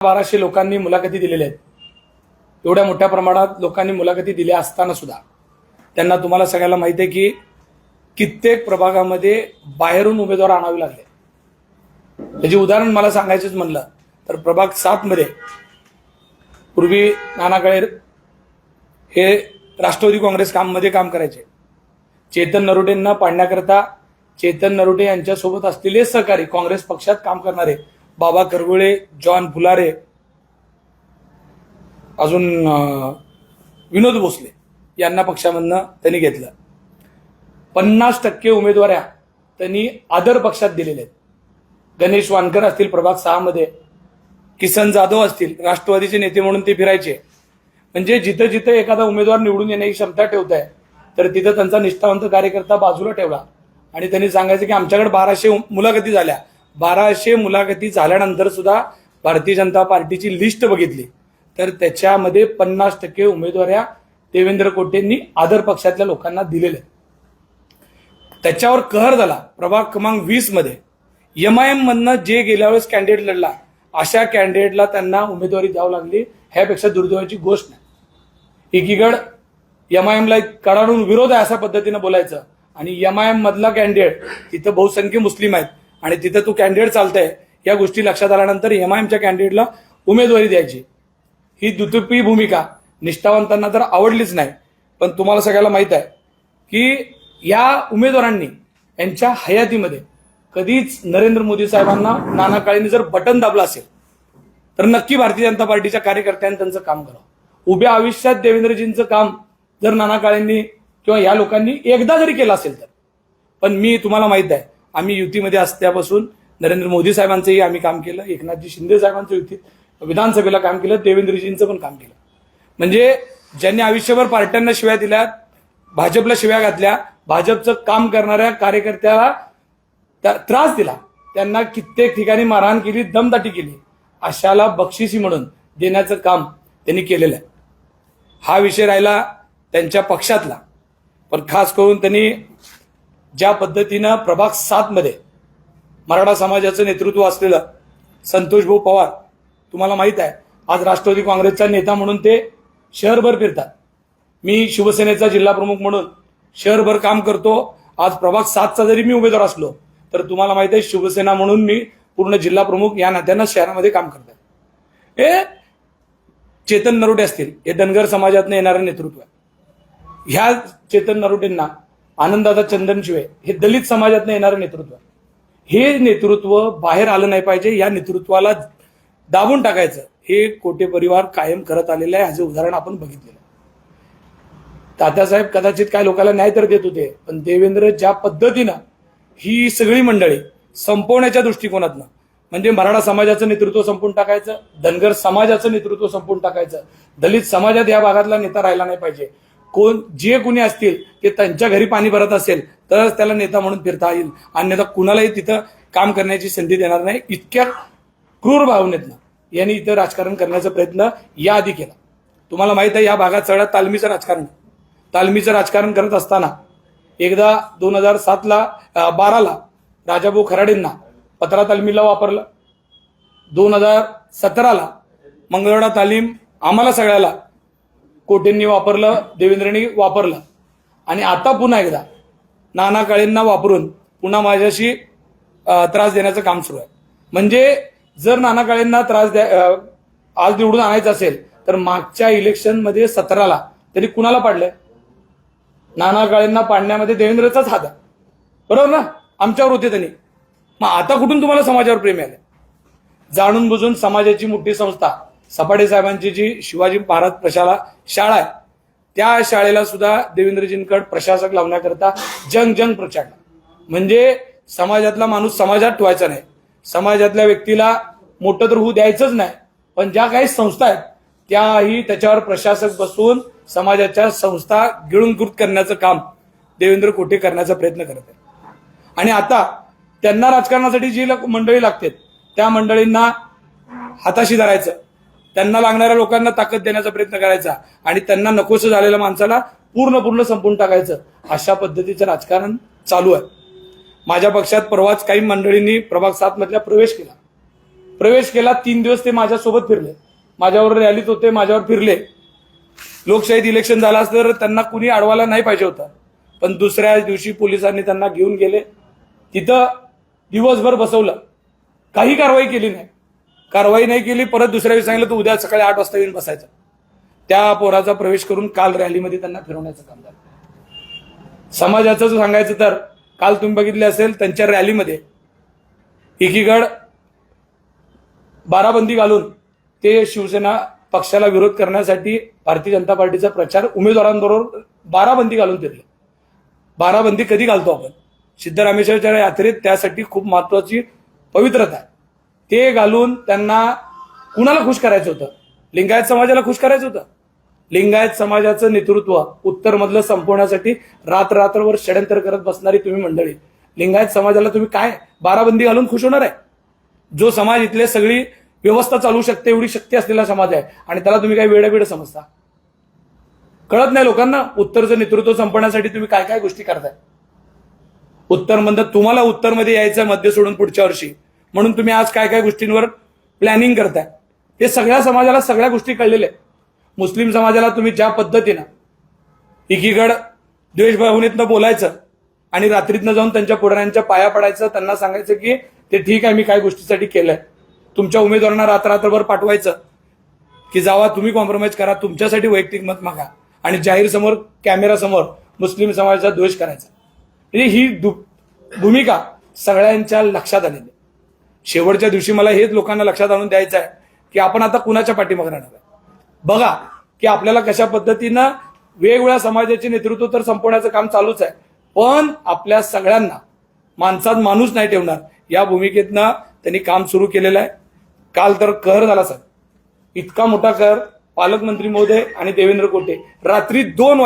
1200 लोकांनी मुलाखती दिलेल्या आहेत. एवढ्या मोठ्या प्रमाणात लोकांनी मुलाखती दिल्या असताना सुद्धा त्यांना तुम्हाला सगळ्याला माहिती आहे की कित्येक प्रभागामध्ये बाहेरून उमेदवार आणावे लागले. त्याचे उदाहरण मला सांगायचंच म्हणलं तर प्रभाग 7 मध्ये पूर्वी नाना काळे हे राष्ट्रवादी काँग्रेस मध्ये काम करायचे. चेतन नरोटेंना पाडण्याकरता चेतन नरोटे यांच्यासोबत असलेले सहकारी काँग्रेस पक्षात काम करणारे बाबा करगुळे, जॉन फुलारे, अजून विनोद भोसले यांना पक्षामधनं त्यांनी घेतलं. 50% उमेदवाऱ्या त्यांनी आदर पक्षात दिलेल्या आहेत. गणेश वानकर असतील प्रभाग 6 मध्ये, किसन जाधव असतील, राष्ट्रवादीचे नेते म्हणून ते फिरायचे. म्हणजे जिथं जिथं एखादा उमेदवार निवडून येण्याची क्षमता ठेवत आहे तर तिथं त्यांचा निष्ठावंत कार्यकर्ता बाजूला ठेवला आणि त्यांनी सांगायचं की आमच्याकडे 1200 मुलाखती झाल्या. 1200 मुलाखती झाल्यानंतर सुद्धा भारतीय जनता पार्टीची लिस्ट बघितली तर त्याच्यामध्ये 50% उमेदवाऱ्या देवेंद्र कोटेंनी आदर पक्षातल्या लोकांना दिलेल्या. त्याच्यावर कहर झाला. प्रभाग क्रमांक 20 मध्ये MIM मधनं जे गेल्या वेळेस कॅन्डिडेट लढला अशा कॅन्डिडेटला त्यांना उमेदवारी द्यावी लागली. ह्यापेक्षा दुर्दैवाची गोष्ट नाही. एकीकडे MIM ला कडाडून विरोध आहे अशा पद्धतीनं बोलायचं आणि MIM मधला कॅन्डिडेट तिथं बहुसंख्य मुस्लिम आहेत आणि तिथं तू कॅन्डिडेट चालतंय या गोष्टी लक्षात आल्यानंतर MIMच्या कॅन्डिडेटला उमेदवारी द्यायची. ही दुतर्फी भूमिका निष्ठावंतांना तर आवडलीच नाही. पण तुम्हाला सगळ्याला माहित आहे की या उमेदवारांनी यांच्या हयातीमध्ये कधीच नरेंद्र मोदी साहेबांना नाना काळेंनी जर बटन दाबलं असेल तर नक्की भारतीय जनता पार्टीच्या कार्यकर्त्यांनी त्यांचं काम करावं. उभ्या आयुष्यात देवेंद्रजींचं काम जर नाना काळेंनी किंवा या लोकांनी एकदा जरी केलं असेल तर. पण मी तुम्हाला माहित आहे आम्ही युतीमध्ये असल्यापासून नरेंद्र मोदी साहेबांचंही आम्ही काम केलं, एकनाथजी शिंदे साहेबांचं युतीत विधानसभेला काम केलं, देवेंद्रजींचं पण काम केलं. म्हणजे ज्यांनी आयुष्यभर पार्ट्यांना शिव्या दिल्या, भाजपला शिव्या घातल्या, भाजपचं काम करणाऱ्या कार्यकर्त्याला त्रास दिला, त्यांना कित्येक ठिकाणी मारहाण केली, दमदाटी केली, अशाला बक्षिसी म्हणून देण्याचं काम त्यांनी केलेलं आहे. हा विषय राहिला त्यांच्या पक्षातला. पण खास करून त्यांनी ज्या पद्धतीनं प्रभाग 7 मध्ये मराठा समाजाचं नेतृत्व असलेलं संतोष भाऊ पवार, तुम्हाला माहित आहे आज राष्ट्रवादी काँग्रेसचा नेता म्हणून ते शहरभर फिरतात. मी शिवसेनेचा जिल्हा प्रमुख म्हणून शहरभर काम करतो. आज प्रभाग 7चा जरी मी उमेदवार असलो तर तुम्हाला माहित आहे शिवसेना म्हणून मी पूर्ण जिल्हा प्रमुख या नात्यानं शहरामध्ये काम करतात. हे चेतन नरोटे असतील, हे धनगर समाजातनं येणारं नेतृत्व आहे. ह्या चेतन नरोटेंना आनंददादा चंदनशिवे हे दलित समाजातनं येणारं नेतृत्व आहे. हे नेतृत्व बाहेर आलं नाही पाहिजे, या नेतृत्वाला दाबून टाकायचं हे कोटे परिवार कायम करत आलेलं आहे. ह्याचं उदाहरण आपण बघितलेलं. तात्यासाहेब कदाचित काय लोकांना न्याय तर देत होते, पण देवेंद्र ज्या पद्धतीनं ही सगळी मंडळी संपवण्याच्या दृष्टिकोनातनं म्हणजे मराठा समाजाचं नेतृत्व संपून टाकायचं, धनगर समाजाचं नेतृत्व संपून टाकायचं, दलित समाजात या भागातला नेता राहिला नाही पाहिजे. कोण जे कुणी असतील ते त्यांच्या घरी पाणी भरत असेल तरच त्याला नेता म्हणून फिरता येईल, अन्यथा कुणालाही तिथं काम करण्याची संधी देणार नाही. इतक्या क्रूर भावनेतनं यांनी इथं राजकारण करण्याचा प्रयत्न याआधी केला. तुम्हाला माहित आहे या भागात सगळ्यात तालमीचं राजकारण करत असताना एकदा 2012ला राजाभाऊ खराडेंना पत्रा तालमीला वापरलं. 2017ला मंगळवेढा तालीम आम्हाला सगळ्याला कोटेंनी वापरलं, देवेंद्रनी वापरलं आणि आता पुन्हा एकदा नाना काळेंना वापरून पुन्हा माझ्याशी त्रास देण्याचं काम सुरू आहे. म्हणजे जर नाना काळेंना त्रास आज निवडून आणायचं असेल तर मागच्या इलेक्शनमध्ये 17ला त्यांनी कुणाला पाडलंय? नाना काळेंना पाडण्यामध्ये देवेंद्रचाच हात आहे, बरोबर ना? आमच्यावर होते त्यांनी. मग आता कुठून तुम्हाला समाजावर प्रेम आलं? जाणून बुजून समाजाची मोठी संस्था सपाटे साहेबांची जी शिवाजी महाराज प्रशाला शाळा आहे त्या शाळेला सुद्धा देवेंद्रजींकडे प्रशासक लावण्याकरता जंग प्रचारला. म्हणजे समाजातला माणूस समाजात ठेवायचा नाही, समाजातल्या व्यक्तीला मोठं तर होऊ द्यायचंच नाही, पण ज्या काही संस्था आहेत त्याही त्याच्यावर प्रशासक बसून समाजाच्या संस्था गिळूनकृत करण्याचं काम देवेंद्र कोटे करण्याचा प्रयत्न करत आहे. आणि आता त्यांना राजकारणासाठी जी मंडळी लागते त्या मंडळींना हाताशी धरायचं, त्यांना लागणाऱ्या लोकांना ताकद देण्याचा प्रयत्न करायचा आणि त्यांना नकोसं झालेल्या माणसाला पूर्ण संपून टाकायचं, अशा पद्धतीचं राजकारण चालू आहे. माझ्या पक्षात परवाच काही मंडळींनी प्रभाग 7 मधल्या प्रवेश केला. प्रवेश केला. 3 दिवस ते माझ्यासोबत फिरले, माझ्यावर रॅलीत होते, माझ्यावर फिरले. लोकशाहीत इलेक्शन झालं असतं तर त्यांना कुणी अडवायला नाही पाहिजे होतं, पण दुसऱ्या दिवशी पोलिसांनी त्यांना घेऊन गेले. तिथं दिवसभर बसवलं, काही कारवाई केली नाही. केली. परत दुसऱ्या दिवशी सांगितलं तू उद्या सकाळी 8 वाजता येऊन बसायचं. त्या पोराचा प्रवेश करून काल रॅलीमध्ये त्यांना फिरवण्याचं काम झालं. समाजाचं सांगायचं तर काल तुम्ही बघितले असेल त्यांच्या रॅलीमध्ये एकीकडे बाराबंदी घालून ते शिवसेना पक्षाला विरोध करण्यासाठी भारतीय जनता पार्टीचा प्रचार उमेदवारांबरोबर बाराबंदी घालून फिरले. बाराबंदी कधी घालतो आपण? सिद्धरामेश्वरच्या यात्रेत त्यासाठी खूप महत्वाची पवित्रता आहे. ते घालून त्यांना कुणाला खुश करायचं होतं? लिंगायत समाजाला खुश करायचं होतं. लिंगायत समाजाचं नेतृत्व उत्तरमधलं संपवण्यासाठी रात्रभर षड्यंत्र करत बसणारी तुम्ही मंडळी, लिंगायत समाजाला तुम्ही काय बाराबंदी घालून खुश होणार आहे? जो समाज इथले सगळी व्यवस्था चालू शकते एवढी शक्ती असलेला समाज आहे आणि त्याला तुम्ही काय वेडं समजता? कळत नाही लोकांना. उत्तरचं नेतृत्व संपवण्यासाठी तुम्ही काय काय गोष्टी करताय. तुम्हाला उत्तरमध्ये यायचं मध्य सोडून पुढच्या वर्षी, म्हणून तुम्ही आज काय काय गोष्टींवर प्लॅनिंग करताय. हे सगळ्या समाजाला सगळ्या गोष्टी कळलेल्या आहेत. मुस्लिम समाजाला तुम्ही ज्या पद्धतीनं एकीकडे द्वेषभावनेतनं बोलायचं आणि रात्रीतनं जाऊन त्यांच्या पुढाऱ्यांच्या पाया पडायचं, त्यांना सांगायचं की ते ठीक आहे मी काय गोष्टीसाठी केलंय. तुमच्या उमेदवारांना रात्रभर पाठवायचं की जावा तुम्ही कॉम्प्रोमाइज करा, तुमच्यासाठी वैयक्तिक मत मागा आणि जाहीर समोर कॅमेरासमोर मुस्लिम समाजाचा द्वेष करायचा. म्हणजे ही भूमिका सगळ्यांच्या लक्षात आलेली. शेवटच्या दिवशी मला हेच लोकांना लक्षात आणून द्यायचं आहे की आपण आता कुणाच्या पाठीमागे राहणार आहे. बघा की आपल्याला कशा पद्धतीनं वेगवेगळ्या समाजाचे नेतृत्व तर संपवण्याचं काम चालूच आहे, पण आपल्या सगळ्यांना माणसात माणूस नाही ठेवणार या भूमिकेतनं त्यांनी काम सुरू केलेलं आहे. काल तर कहर झाला सर, इतका मोठा कहर. पालकमंत्री महोदय आणि देवेंद्र कोटे रात्री 2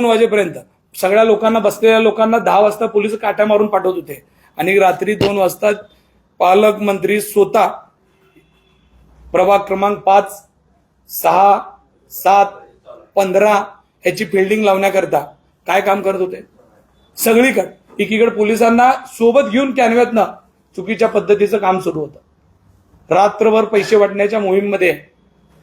वाजेपर्यंत सगळ्या लोकांना, बसलेल्या लोकांना 10 वाजता पोलीस काट्या मारून पाठवत होते आणि रात्री 2 वाजता पालकमंत्री स्वतः प्रभाग क्रमांक 5, 6, 7, 15 ह्याची फिल्डिंग लावण्याकरता काय काम करत होते सगळीकडे. एकीकडे पोलिसांना सोबत घेऊन कॅनव्यातनं चुकीच्या पद्धतीचं काम सुरू होतं. रात्रभर पैसे वाटण्याच्या मोहीममध्ये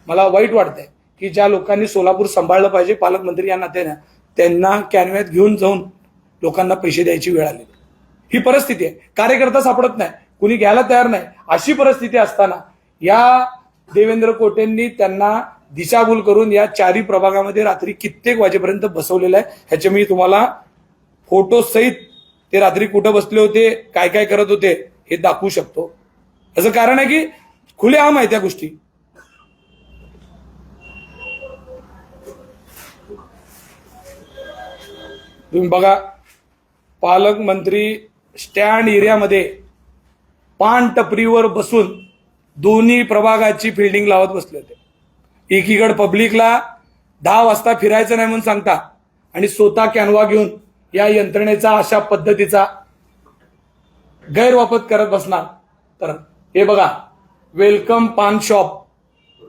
मला वाईट वाटतंय की ज्या लोकांनी सोलापूर सांभाळलं पाहिजे पालकमंत्री या नात्यानं, त्यांना कॅनव्यात घेऊन जाऊन लोकांना पैसे द्यायची वेळ आली. ही परिस्थिती आहे. कार्यकर्ता सापडत नाही, कुणी घ्यायला तयार नाही. अशी परिस्थिती असताना या देवेंद्र कोटेंनी त्यांना दिशाभूल करून या 4 प्रभागामध्ये रात्री कित्येक वाजेपर्यंत बसवलेलं आहे. ह्याचे मी तुम्हाला फोटो सहित ते रात्री कुठं बसले होते, काय काय करत होते हे दाखवू शकतो. याचं कारण आहे की खुलेआम आहे त्या गोष्टी. तुम्ही बघा, पालकमंत्री स्टँड एरियामध्ये पान टपरीवर बसून दोन्ही प्रभागाची फिल्डिंग लावत बसले होते. एकीकडे पब्लिकला 10 वाजता फिरायचं नाही म्हणून सांगता आणि स्वतः कॅनवा घेऊन या यंत्रणेचा अशा पद्धतीचा गैरवापर करत बसणार. तर हे बघा, वेलकम पान शॉप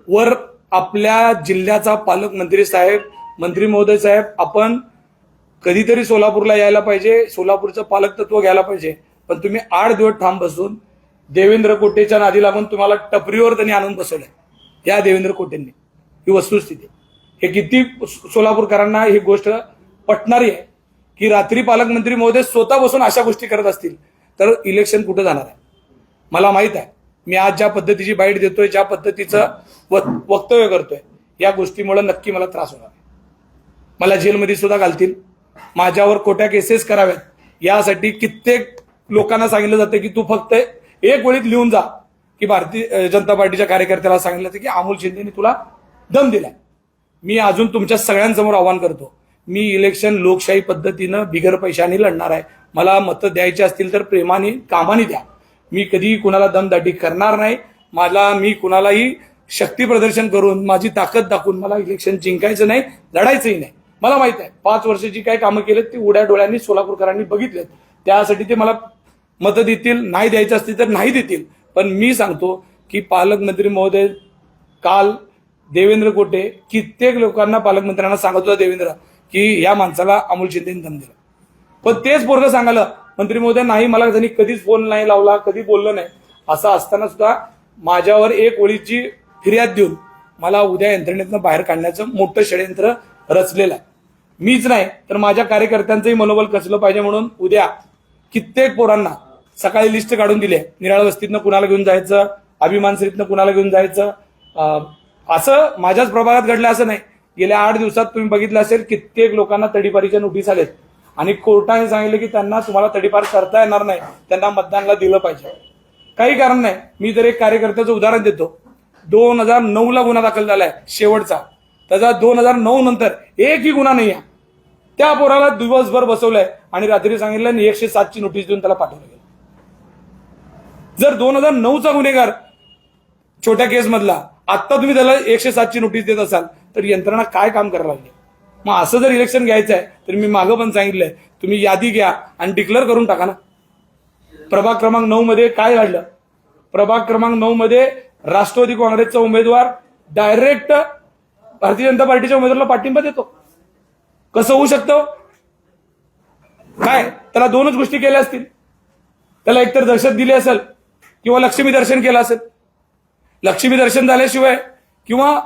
वर आपल्या जिल्ह्याचा पालकमंत्री साहेब, मंत्री महोदय साहेब, आपण कधीतरी सोलापूरला यायला पाहिजे, सोलापूरचं पालकतत्व घ्यायला पाहिजे. पण तुम्ही 8 दिवस ठाम बसून देवेंद्र कोटेच्या नादी लागून तुम्हाला टपरीवर त्यांनी आणून बसवलंय. या देवेंद्र कोटेंनी, ही वस्तुस्थिती. हे किती सोलापूरकरांना ही गोष्ट पटणारी आहे की रात्री पालकमंत्री महोदय स्वतः बसून अशा गोष्टी करत असतील तर इलेक्शन कुठं जाणार आहे? मला माहित आहे, मी आज ज्या पद्धतीची बाईट देतोय, ज्या पद्धतीचं वक्तव्य करतोय, या गोष्टीमुळे नक्की मला त्रास होणार. मला जेलमध्ये सुद्धा घालतील, माझ्यावर खोट्या केसेस कराव्यात यासाठी कित्येक लोकांना सांगितलं जातं की तू फक्त एक वेळीत लिहून जा की भारतीय जनता पार्टीच्या कार्यकर्त्याला सांगितलं जातं की अमोल शिंदेने तुला दम दिलाय. मी अजून तुमच्या सगळ्यांसमोर आवाहन करतो, मी इलेक्शन लोकशाही पद्धतीनं बिगर पैशाने लढणार आहे. मला मतं द्यायची असतील तर प्रेमाने कामाने द्या. मी कधी कुणाला दमदाटी करणार नाही. मी कुणालाही शक्ती प्रदर्शन करून, माझी ताकद दाखवून मला इलेक्शन जिंकायचं नाही, लढायचंही नाही. मला माहित आहे 5 वर्षाची काय कामं केलेत ती उड्या डोळ्यांनी सोलापूरकरांनी बघितलेत. त्यासाठी ते मला मतं देतील, नाही द्यायचं असतील तर नाही देतील. पण मी सांगतो की पालकमंत्री महोदय, काल देवेंद्र कोटे कित्येक लोकांना, पालकमंत्र्यांना सांगत होता देवेंद्र की या माणसाला अमोल शिंदेने दम दिला. पण तेच पोरगं सांगायला मंत्री महोदय नाही, मला त्यांनी कधीच फोन नाही लावला, कधी बोललं नाही. असं असताना सुद्धा माझ्यावर एक ओळीची फिर्याद देऊन मला उद्या यंत्रणेतनं बाहेर काढण्याचं मोठं षडयंत्र रचलेलं आहे. मीच नाही तर माझ्या कार्यकर्त्यांचंही मनोबल कसलं पाहिजे म्हणून उद्या कित्येक पोरांना सकाळी लिस्ट काढून दिली आहे. निराळ वस्तीतनं कुणाला घेऊन जायचं, अभिमानश्रीतनं कुणाला घेऊन जायचं. असं माझ्याच प्रभागात घडलं असं नाही. गेल्या 8 दिवसात तुम्ही बघितलं असेल कित्येक लोकांना तडीपारीच्या नोटीस आलेत आणि कोर्टाने सांगितलं की त्यांना तुम्हाला तडीपार करता येणार नाही, त्यांना मतदानला दिलं पाहिजे. काही कारण नाही. मी जर एक कार्यकर्त्याचं उदाहरण देतो. 2009ला गुन्हा दाखल झालाय शेवटचा, त्याचा 2009 नंतर एकही गुन्हा नाही आहे. त्या पोराला दिवसभर बसवलंय आणि रात्री सांगितलं 107ची नोटीस देऊन त्याला पाठवलं गेलं. जर 2009चा गुन्हेगार छोट्या केसमधला आत्ता तुम्ही त्याला 107ची नोटीस देत असाल तर यंत्रणा काय काम करायला लागली. मग असं जर इलेक्शन घ्यायचं आहे तर मी मागं पण सांगितलंय, तुम्ही यादी घ्या आणि डिक्लेअर करून टाका ना. प्रभाग क्रमांक 9 मध्ये काय घडलं? प्रभाग क्रमांक 9 मध्ये राष्ट्रवादी काँग्रेसचा उमेदवार डायरेक्ट भारतीय जनता पार्टीच्या उमेदवाराला पाठिंबा देतो. कसं होऊ शकतं? काय त्याला 2च गोष्टी केल्या असतील. त्याला एकतर दहशत दिली असेल किंवा लक्ष्मी दर्शन केलं असेल. लक्ष्मी दर्शन झाल्याशिवाय किंवा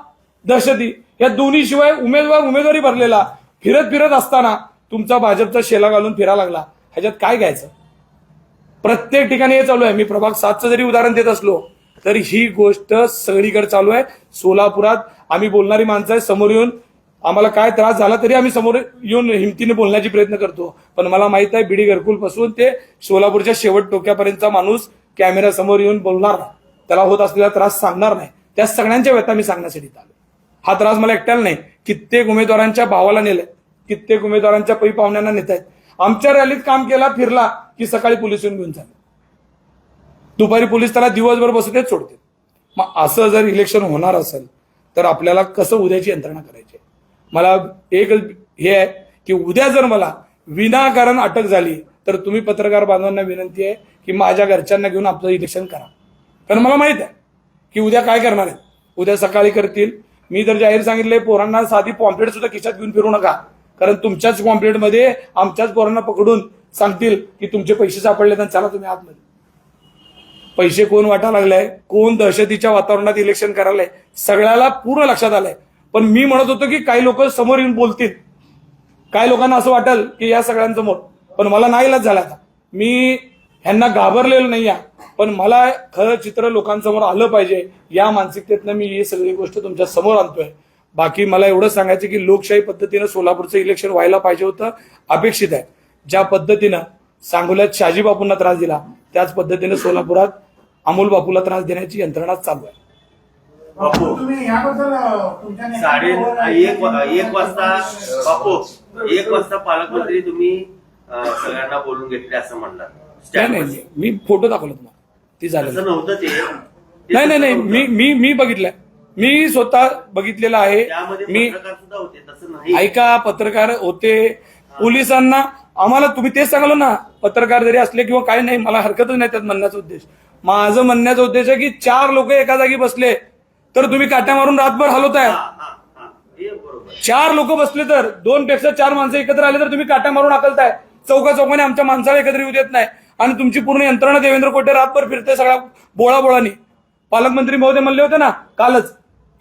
दहशती या दोन्ही शिवाय उमेदवारी भरलेला फिरत फिरत असताना तुमचा भाजपचा शेला घालून फिरा लागला. ह्याच्यात काय घ्यायचं? प्रत्येक ठिकाणी हे चालू आहे. मी प्रभाग 7चं जरी उदाहरण देत असलो तरी ही गोष्ट सगळीकडे चालू आहे. सोलापुरात आम्ही बोलणारी माणसं आहे, समोर येऊन आम्हाला काय त्रास झाला तरी आम्ही समोर येऊन हिमतीने बोलण्याची प्रयत्न करतो. पण मला माहित आहे बीडी घरकुल पासून ते सोलापूरच्या शेवट टोक्यापर्यंतचा माणूस कॅमेरा समोर येऊन बोलणार नाही, त्याला होत असलेला त्रास सांगणार नाही. त्या सगळ्यांच्या व्यथा मी सांगण्यासाठी आलो. हा त्रास मला एकट्याला नाही, कित्येक उमेदवारांच्या भावाला नेलंय, कित्येक उमेदवारांच्या पै पाहुण्यांना नेत आहेत. आमच्या रॅलीत काम केला, फिरला की सकाळी पोलीस येऊन घेऊन चालले, दुपारी पोलीस त्याला दिवसभर बसू सोडते. मग असं जर इलेक्शन होणार असेल तर आपल्याला कसं उद्याची यंत्रणा करायची? मला एक हे आहे की उद्या जर मला विनाकारण अटक झाली तर तुम्ही पत्रकार बांधवांना विनंती आहे की माझ्या घरच्यांना घेऊन आपलं इलेक्शन करा. कारण मला माहित आहे की उद्या काय करणार आहेत. उद्या सकाळी करतील. मी जर जाहीर सांगितलंय पोरांना साधी पॉम्पलेट सुद्धा खिशात घेऊन फिरू नका, कारण तुमच्याच पॉम्पलेटमध्ये आमच्याच पोरांना पकडून सांगतील की तुमचे पैसे सापडले तर चला तुम्ही आतमध्ये. पैसे कोण वाटा लागलाय, कोण दहशतीच्या वातावरणात इलेक्शन करायलाय, सगळ्याला पूर्ण लक्षात आलंय. पण मी म्हणत होतो की काही लोक समोर येऊन बोलतील, काही लोकांना असं वाटेल की या सगळ्यांसमोर, पण मला नाईलाज झाला. आता मी ह्यांना घाबरलेलो नाही आहे, पण मला खरं चित्र लोकांसमोर आलं पाहिजे या मानसिकतेतनं मी ही सगळी गोष्ट तुमच्या समोर आणतोय. बाकी मला एवढं सांगायचं की लोकशाही पद्धतीनं सोलापूरचं इलेक्शन व्हायला पाहिजे होतं, अपेक्षित आहे. ज्या पद्धतीनं सांगोल्यात शहाजी बापूंना त्रास दिला त्याच पद्धतीनं सोलापुरात अमोल बापूला त्रास देण्याची यंत्रणा चालू आहे. बापू तुम्ही याबद्दल एक वाजता बापू 1 वाजता पालकमंत्री तुम्ही सगळ्यांना बोलून घेतले असं म्हणणार. नाही, मी फोटो दाखवला तुम्हाला, ती झालं नव्हतं ते. नाही, मी बघितलंय, मी स्वतः बघितलेलं आहे. मी सुद्धा होते तसं नाही. ऐका, पत्रकार होते, पोलिसांना आम्हाला तुम्ही तेच सांगलो ना, पत्रकार जरी असले किंवा काही नाही, मला हरकतच नाही त्यात म्हणण्याचा उद्देश. माझं म्हणण्याचा उद्देश आहे की 4 लोक एका जागी बसले तर तुम्ही काट्या मारून रातभर हलवताय. 4 लोक बसले तर 2 पेक्षा 4 माणसं एकत्र आले तर तुम्ही काट्या मारून हाकलताय. चौकाने आमच्या माणसाला एकत्र येऊ देत नाही आणि तुमची पूर्ण यंत्रणा देवेंद्र कोटे रातभर फिरते सगळ्या बोळाबोळानी. पालकमंत्री महोदय म्हणले होते ना कालच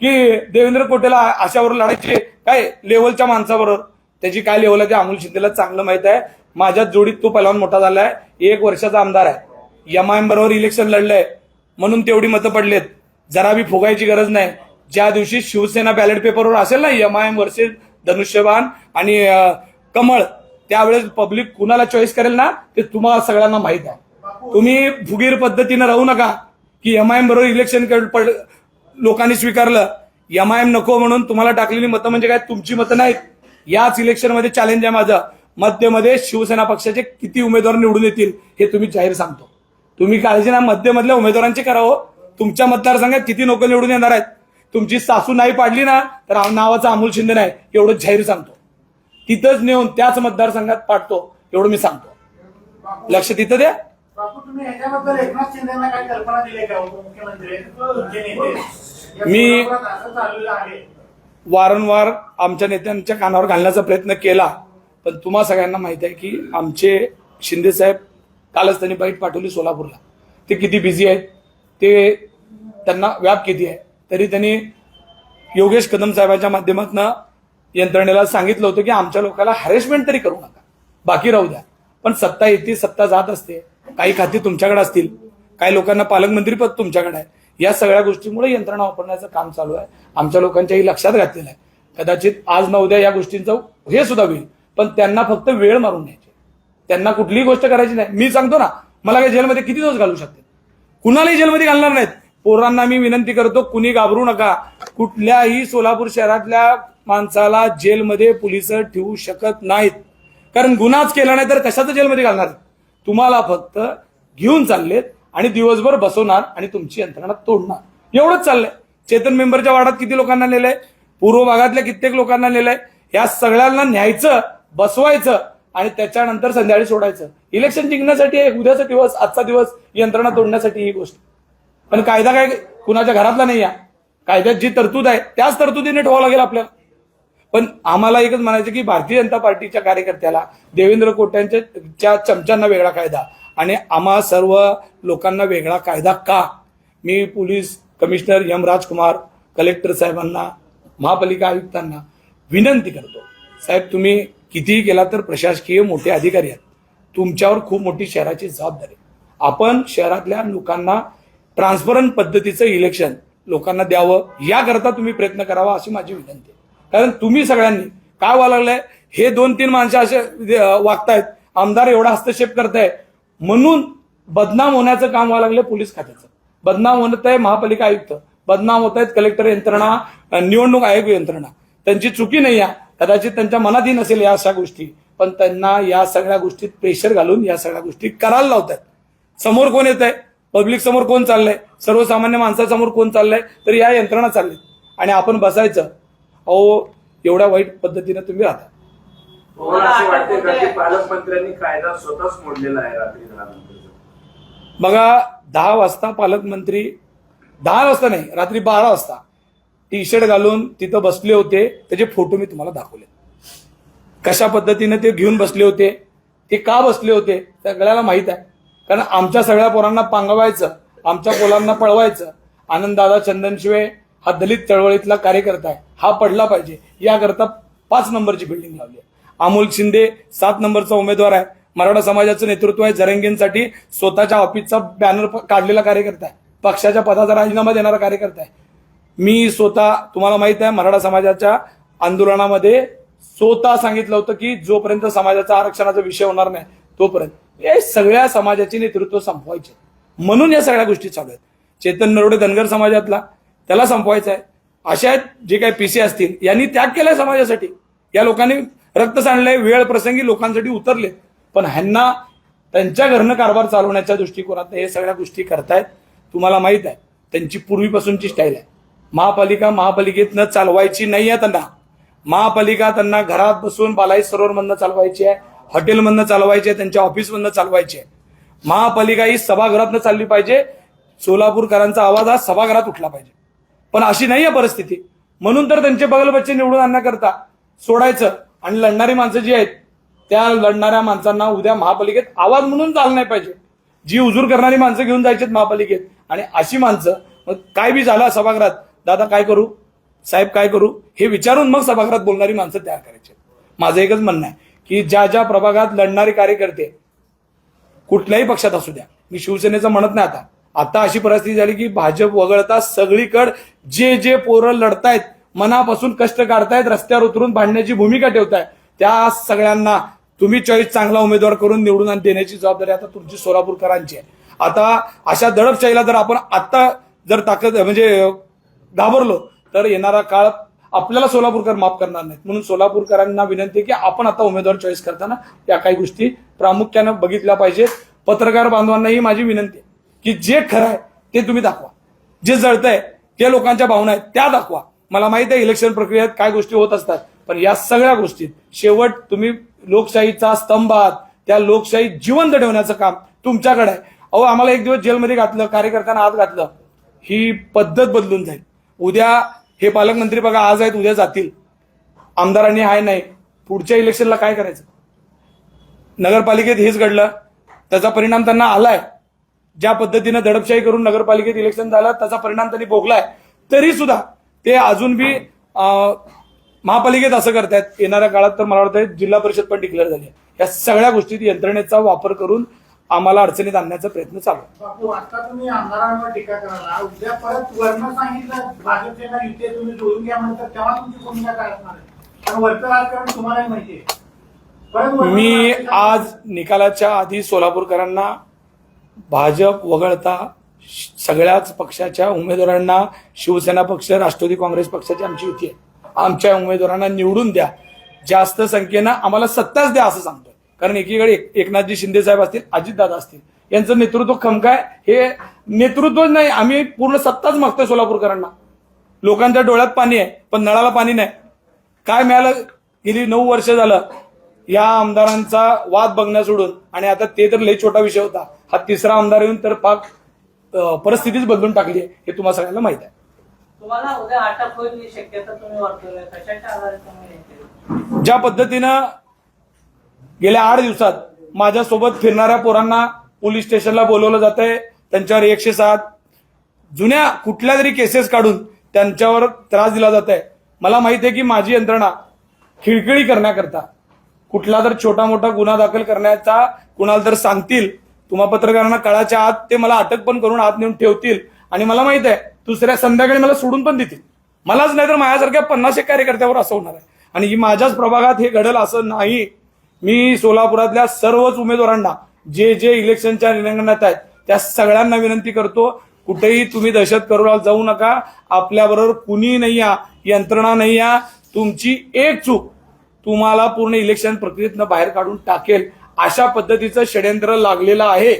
की देवेंद्र कोटेला अशावर लढायचे काय लेवलच्या माणसाबरोबर. त्याची काय लेवल आहे ते अमोल शिंदेला चांगलं माहित आहे. माझ्या जोडीत तो पहिलवान मोठा झालाय, 1 वर्षाचा आमदार आहे, एमआयएम बरोबर इलेक्शन लढलंय म्हणून तेवढी मतं पडलेत. जरा बी फुगायची गरज नाही. ज्या दिवशी शिवसेना बॅलेट पेपरवर असेल ना एमआयएम वर्सेस धनुष्यबाण आणि कमळ, त्यावेळेस पब्लिक कुणाला चॉईस करेल ना ते तुम्हाला सगळ्यांना माहित आहे. तुम्ही फुगीर पद्धतीनं राहू नका की एमआयएम बरोबर इलेक्शन लोकांनी स्वीकारलं, एमआयएम नको म्हणून तुम्हाला टाकलेली मतं म्हणजे काय तुमची मतं नाहीत. याच इलेक्शनमध्ये चॅलेंज आहे माझं. मध्यमध्ये शिवसेना पक्षाचे किती उमेदवार निवडून येतील हे तुम्ही जाहीर सांगतो. तुम्ही काळजी ना मध्यमधल्या उमेदवारांची करावं. तुमच्या मतदारसंघात किती लोक निवडून येणार आहेत? तुमची सासू नाही पाडली ना तर नावाचा अमोल शिंदे नाही एवढं जाहीर सांगतो. तिथंच नेऊन त्याच मतदारसंघात पाडतो एवढं मी सांगतो. लक्ष तिथं द्या. बापू तुम्ही ह्याच्याबद्दल एकनाथ शिंदेना काही कल्पना दिली का उपमुख्यमंत्री मी असं चाललेलं आहे? वारंवार आमच्या नेत्यांच्या कानावर घालण्याचा प्रयत्न केला, पण तुम्हा सगळ्यांना माहिती आहे की आमचे शिंदे साहेब कालच त्यांनी बाईट पाठवली सोलापूरला. ते किती बिझी आहेत. ते त्यांना व्याप किती आहे. तरी त्यांनी योगेश कदम साहेबांच्या माध्यमातून यंत्रणेला सांगितलं होतं की आमच्या लोकांना हॅरेसमेंट तरी करू नका, बाकी राहू द्या. पण सत्ता येते, सत्ता जात असते. काही खाती तुमच्याकडे असतील, काही लोकांना पालकमंत्री पद तुमच्याकडे आहे. या सगळ्या गोष्टींमुळे यंत्रणा वापरण्याचं काम चालू आहे. आमच्या लोकांच्याही लक्षात घातलेलं आहे. कदाचित आज ना उद्या या गोष्टींचं हे सुद्धा होईल, पण त्यांना फक्त वेळ मारून न्यायची, त्यांना कुठलीही गोष्ट करायची नाही. मी सांगतो ना, मला काही जेलमध्ये किती दिवस घालू शकते, कुणालाही जेलमध्ये घालणार नाहीत. पोरांना मी विनंती करतो, कुणी घाबरू नका. कुठल्याही सोलापूर शहरातल्या माणसाला जेलमध्ये पोलिस ठेवू शकत नाहीत, कारण गुन्हाच केला नाही तर कशाचं जेलमध्ये घालणार. तुम्हाला फक्त घेऊन चाललेत आणि दिवसभर बसवणार आणि तुमची यंत्रणा तोडणार, एवढंच चाललंय. चेतन मेंबरच्या वार्डात किती लोकांना नेलंय, पूर्व भागातल्या कित्येक लोकांना नेलंय. या सगळ्यांना न्यायचं, बसवायचं आणि त्याच्यानंतर संध्याकाळी सोडायचं. इलेक्शन जिंकण्यासाठी आहे, उद्याचा दिवस, आजचा दिवस यंत्रणा तोडण्यासाठी ही गोष्ट. पण कायदा काय कुणाच्या घरातला नाही आहे. कायद्यात जी तरतूद आहे त्याच तरतुदीने ठेवावं लागेल आपल्याला. पण आम्हाला एकच म्हणायचं की भारतीय जनता पार्टीच्या कार्यकर्त्याला, देवेंद्र कोट्यांच्या चमच्यांना वेगळा कायदा आणि आम्हा सर्व लोकांना वेगळा कायदा का. मी पोलीस कमिशनर एम राजकुमार, कलेक्टर साहेबांना, महापालिका आयुक्तांना विनंती करतो, साहेब तुम्ही कितीही केला तर प्रशासकीय मोठे अधिकारी आहेत, तुमच्यावर खूप मोठी शहराची जबाबदारी. आपण शहरातल्या लोकांना ट्रान्सपरंट पद्धतीचं इलेक्शन लोकांना द्यावं, याकरता तुम्ही प्रयत्न करावा अशी माझी विनंती आहे. कारण तुम्ही सगळ्यांनी काय व्हायला लागलंय, हे 2-3 माणसं असे वागतायत, आमदार एवढा हस्तक्षेप करताय म्हणून बदनाम होण्याचं काम व्हायला लागलं. पोलीस खात्याचं बदनाम होत आहे, महापालिका आयुक्त बदनाम होत आहेत, कलेक्टर यंत्रणा, निवडणूक आयोग यंत्रणा. त्यांची चुकी नाही आहे, कदाचित त्यांच्या मनातही नसेल या अशा गोष्टी, पण त्यांना या सगळ्या गोष्टीत प्रेशर घालून या सगळ्या गोष्टी करायला लावतात. समोर कोण येत आहे, पब्लिक समोर कोण चाललंय, सर्वसामान्य माणसासमोर कोण चाललंय, तर या यंत्रणा चाललीत आणि आपण बसायचं. अहो एवढ्या वाईट पद्धतीने तुम्ही राहता. असे वाटते का की पालकमंत्र्यांनी कायदा स्वतःच मोडलेला आहे रात्री 10 नंतर? बघा 10 वाजता पालकमंत्री, 10 वाजता नाही, रात्री 12 वाजता टी शर्ट घालून तिथं बसले होते. त्याचे फोटो मी तुम्हाला दाखवले, कशा पद्धतीने ते घेऊन बसले होते, ते का बसले होते सगळ्याला माहित आहे. कारण आमच्या सगळ्या पोरांना पांगवायचं, आमच्या पोरांना पळवायचं. आनंददादा चंदनशिवे हा दलित चळवळीतला कार्यकर्ता आहे, हा पडला पाहिजे याकरता 5 नंबरची बिल्डिंग लावली आहे. अमोल शिंदे 7 नंबरचा उमेदवार आहे, मराठा समाजाचं नेतृत्व आहे, जरंगेंसाठी स्वतःच्या ऑफिसचा बॅनर काढलेला कार्यकर्ता आहे, पक्षाच्या पदाचा राजीनामा देणारा कार्यकर्ता आहे. मी स्वतः, तुम्हाला माहित आहे, मराठा समाजाच्या आंदोलनामध्ये स्वतः सांगितलं होतं की जोपर्यंत समाजाचा आरक्षणाचा विषय होणार नाही तोपर्यंत हे सगळ्या समाजाचे नेतृत्व संपवायचे, म्हणून या सगळ्या गोष्टी चालू आहेत. चेतन नरोडे धनगर समाजातला, त्याला संपवायचं आहे. अशा जे काही पीसी असतील यांनी त्याग केलाय समाजासाठी, या लोकांनी रक्त सांडलंय, वेळ प्रसंगी लोकांसाठी उतरले, पण ह्यांना त्यांच्या घरनं कारभार चालवण्याच्या दृष्टिकोनात हे सगळ्या गोष्टी करतायत. तुम्हाला माहित आहे त्यांची पूर्वीपासूनची स्टाईल आहे. महापालिकेतनं चालवायची नाही आहे त्यांना. महापालिका त्यांना घरात बसून बालाई सरोवरमधनं चालवायची आहे, हॉटेलमधनं चालवायची आहे, त्यांच्या ऑफिसमधनं चालवायची आहे. महापालिका ही सभागृहातनं चालली पाहिजे. सोलापूरकरांचा आवाज हा सभागृहात उठला पाहिजे, पण अशी नाही आहे परिस्थिती. म्हणून तर त्यांचे बगल बच्चे निवडून आणण्याकरता सोडायचं आणि लढणारी माणसं जी आहेत त्या लढणाऱ्या माणसांना उद्या महापालिकेत आवाज म्हणून चाललं नाही पाहिजे. जी उजूर करणारी माणसं घेऊन जायचीत महापालिकेत, आणि अशी माणसं मग काय बी झालं सभागृहात, दादा काय करू, साहेब काय करू, हे विचारून मग सभागृहात बोलणारी माणसं तयार करायची. माझं एकच म्हणणं आहे की ज्या ज्या प्रभागात लढणारे कार्यकर्ते कुठल्याही पक्षात असू द्या, मी शिवसेनेचं म्हणत नाही, आता अशी परिस्थिती झाली की भाजप वगळता सगळीकडे जे पोरं लढतायत, मनापासून कष्ट काढतायत, रस्त्यावर उतरून भांडण्याची भूमिका ठेवतायत, त्या सगळ्यांना तुम्ही चॉईस चांगला उमेदवार करून निवडून देण्याची जबाबदारी आता तुमची सोलापूरकरांची आहे. आता अशा दडपशाहीला जर आपण आता जर ताकद म्हणजे घाबरलो तर येणारा काळ आपल्याला सोलापूरकर माफ करणार नाहीत. म्हणून सोलापूरकरांना विनंती आहे की आपण आता उमेदवार चॉईस करताना या काही गोष्टी प्रामुख्यानं बघितल्या पाहिजेत. पत्रकार बांधवांनाही माझी विनंती आहे की जे खरं आहे ते तुम्ही दाखवा, जे जळतंय ते लोकांच्या भावना आहेत त्या दाखवा. मला माहित आहे इलेक्शन प्रक्रियेत काय गोष्टी होत असतात, पण या सगळ्या गोष्टीत शेवट तुम्ही लोकशाहीचा स्तंभ आहात, त्या लोकशाही जिवंत ठेवण्याचं काम तुमच्याकडे आहे. अहो आम्हाला एक दिवस जेलमध्ये घातलं, कार्यकर्त्यांना आत घातलं, ही पद्धत बदलून जाईल. उद्या हे पालकमंत्री बघा आज आहेत उद्या जातील, आमदारांनी हाय नाही, पुढच्या इलेक्शनला काय करायचं. नगरपालिकेत हेच घडलं, त्याचा परिणाम त्यांना आलाय. ज्या पद्धतीनं दडपशाही करून नगरपालिकेत इलेक्शन झालं त्याचा परिणाम त्यांनी भोगलाय, तरी सुद्धा ते अजून बी महापालिकेत असं करतायत. येणाऱ्या काळात तर मला वाटतं जिल्हा परिषद पण डिक्लेअर झाली आहे. या सगळ्या गोष्टीत यंत्रणेचा वापर करून आम्हाला अडचणीत आणण्याचा प्रयत्न चालू आहे. बापू, आता तुम्ही आमदारांवर टीका करायला, उद्या परत वर्ण सांगितलं भाजपच्या युती तुम्ही जोडून घ्या म्हणतात, तेव्हा तुमची भूमिका काय असणार आहे? कारण वरचं राजकारण तुम्हालाही माहिती आहे. परत वर्ण मी सांगितलं- आज निकालाच्या आधी सोलापूरकरांना भाजप वगळता सगळ्याच पक्षाच्या उमेदवारांना, शिवसेना पक्ष, राष्ट्रवादी काँग्रेस पक्षाची आमची युती आहे, आमच्या उमेदवारांना निवडून द्या, जास्त संख्येनं आम्हाला सत्ताच द्या असं सांगतोय. कारण एकीकडे एकनाथजी शिंदे साहेब असतील, अजितदादा असतील, यांचं नेतृत्व खमकाय. हे नेतृत्वच नाही, आम्ही पूर्ण सत्ताच मागतोय सोलापूरकरांना. लोकांच्या डोळ्यात पाणी आहे पण नळाला पाणी नाही. काय मिळालं? गेली 9 वर्ष झालं या आमदारांचा वाद बघण्या सोडून, आणि आता ते तर लई छोटा विषय होता, हा तिसरा आमदार येऊन तर पाक परिस्थितीच बदलून टाकली आहे, हे तुम्हाला सगळ्यांना माहित आहे. तुम्हाला उद्या अटक होईल ही शक्यता तुम्ही वर्तवली, कशाच्या आधारे तुम्ही हे केलं? ज्या पद्धतीनं गेल्या 8 दिवसात माझ्यासोबत फिरणाऱ्या पोरांना पोलीस स्टेशनला बोलवलं जात आहे, त्यांच्यावर 107 जुन्या कुठल्या तरी केसेस काढून त्यांच्यावर त्रास दिला जात आहे. मला माहित आहे की माझी यंत्रणा खिळखिळी करण्याकरता कुठला तर छोटा मोठा गुन्हा दाखल करण्याचा कुणाला तर सांगतील, तुम्हा पत्रकारांना कळाच्या आत ते मला अटक पण करून आत नेऊन ठेवतील, आणि मला माहित आहे दुसऱ्या संध्याकाळी मला सोडून पण देतील. मलाच नाही तर माझ्यासारख्या 50 कार्यकर्त्यावर असं होणार आहे. आणि ही माझ्याच प्रभागात हे घडेल असं नाही. मी सोलापुरातल्या सर्वच उमेदवारांना जे जे इलेक्शनच्या रिंगणात आहेत त्या सगळ्यांना विनंती करतो, कुठेही तुम्ही दहशत करू जाऊ नका. आपल्याबरोबर कुणी नाही या, यंत्रणा नाही या. तुमची एक चूक तुम्हाला पूर्ण इलेक्शन प्रक्रियेतनं बाहेर काढून टाकेल, अशा पद्धतीचं षड्यंत्र लागलेलं आहे.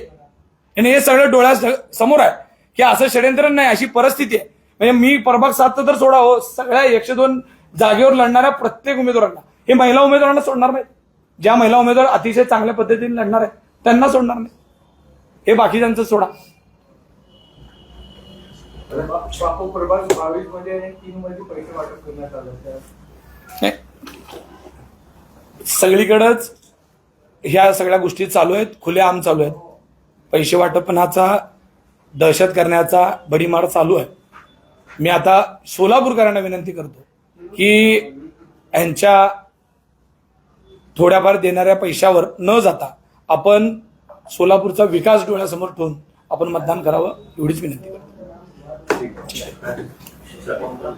आणि हे सगळं डोळ्यासमोर आहे की असं षड्यंत्र नाही, अशी परिस्थिती आहे. म्हणजे मी प्रभाग 7 तर सोडा हो, सगळ्या 102 जागेवर लढणाऱ्या प्रत्येक उमेदवारांना, हे महिला उमेदवारांना सोडणार नाही. ज्या महिला उमेदवार अतिशय चांगल्या पद्धतीने लढणार आहेत त्यांना सोडणार नाही, हे बाकीच्यांचं सोडा. बापू, प्रभाग 22 मध्ये 3 मध्ये पैसे वाटप करण्यात आलं. सगळीकडेच ह्या सगळ्या गोष्टी चालू आहेत, खुलेआम चालू आहेत. पैसे वाटपनाचा, दहशत करण्याचा भडीमार चालू आहे. मी आता सोलापूरकरांना विनंती करतो की यांच्या थोड्याफार देणाऱ्या पैशावर न जाता आपण सोलापूरचा विकास डोळ्यासमोर ठेवून आपण मतदान करावं, एवढीच विनंती करतो.